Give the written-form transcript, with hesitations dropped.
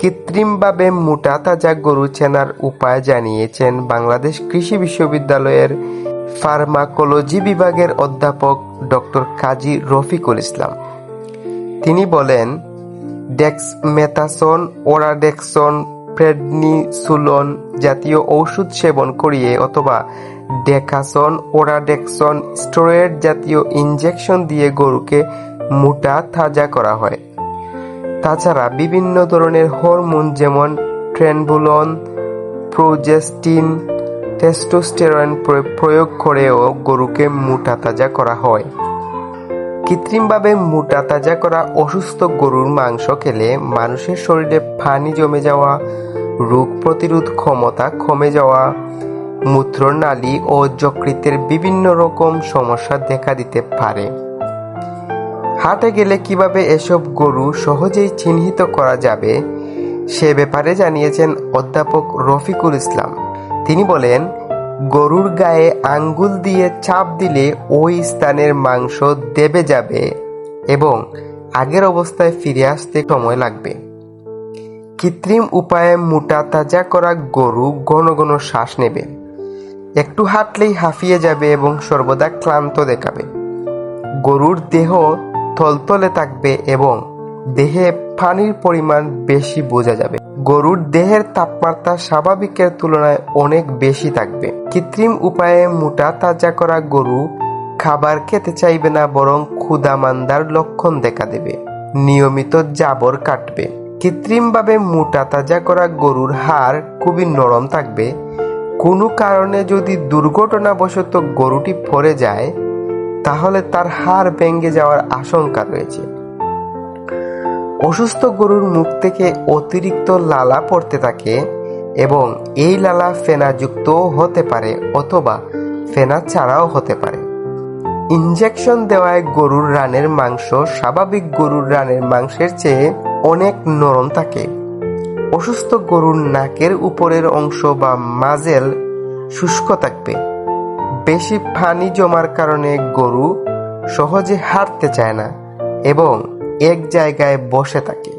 কৃত্রিমভাবে মোটা তাজা গরু চেনার উপায় জানিয়েছেন বাংলাদেশ কৃষি বিশ্ববিদ্যালয়ের ফার্মাকোলজি বিভাগের অধ্যাপক ডক্টর কাজী রফিকুল ইসলাম। তিনি বলেন, ডেক্সমেথাসোন, ওরাডেক্সন, প্রেডনিসোলোন জাতীয় ঔষধ সেবন করিয়ে অথবা ডেকাসন, ওরাডেক্সন, স্টেরয়েড জাতীয় ইনজেকশন দিয়ে গরুকে মোটা তাজা করা হয়। তাছাড়া বিভিন্ন ধরনের হরমোন যেমন ট্রেনবুলন, প্রোজেস্টিন, টেস্টোস্টেরন প্রয়োগ করেও গরুকে মোটা তাজা করা হয়। কৃত্রিমভাবে মোটা তাজা করা অসুস্থ গরুর মাংস খেলে মানুষের শরীরে পানি জমে যাওয়া, রোগ প্রতিরোধ ক্ষমতা কমে যাওয়া, মূত্রনালী ও যকৃতের বিভিন্ন রকম সমস্যা দেখা দিতে পারে। হাটে গেলে কিভাবে এসব গরু সহজেই চিহ্নিত করা যাবে সে ব্যাপারে জানিয়েছেন অধ্যাপক রফিকুল ইসলাম। তিনি বলেন, গরুর গায়ে আঙ্গুল দিয়ে চাপ দিলে ওই স্থানের মাংস দেবে যাবে এবং আগের অবস্থায় ফিরে আসতে সময় লাগবে। কৃত্রিম উপায়ে মোটা তাজা করা গরু ঘন ঘন শ্বাস নেবে, একটু হাঁটলেই হাঁফিয়ে যাবে এবং সর্বদা ক্লান্ত দেখাবে। গরুর দেহ থলথলে থাকবে এবং দেহে পানির পরিমাণ বেশি বোঝা যাবে। গরুর দেহের তাপমাত্রা স্বাভাবিকের তুলনায় অনেক বেশি থাকবে। কৃত্রিম উপায়ে মোটা তাজা করা গরু খাবার খেতে চাইবে না, বরং ক্ষুধামান্দার লক্ষণ দেখা দেবে, নিয়মিত জাবর কাটবে। কৃত্রিমভাবে মোটা তাজা করা গরুর হাড় খুবই নরম থাকবে। কোনো কারণে যদি দুর্ঘটনাবশত গরুটি পড়ে যায় তাহলে তার হাড় ভেঙে যাওয়ার আশঙ্কা রয়েছে। অসুস্থ গরুর মুখ থেকে অতিরিক্ত লালা পড়তে থাকে এবং এই লালা ফেনাযুক্ত হতে পারে অথবা ফেনা ছাড়াও হতে পারে। ইনজেকশন দেওয়ায় গরুর রানের মাংস স্বাভাবিক গরুর রানের মাংসের চেয়ে অনেক নরম থাকে। অসুস্থ গরুর নাকের উপরের অংশ বা মাজেল শুষ্ক থাকবে। বেশি পানি জমার কারণে গরু সহজে হাঁটতে চায় না এবং এক জায়গায় বসে থাকে।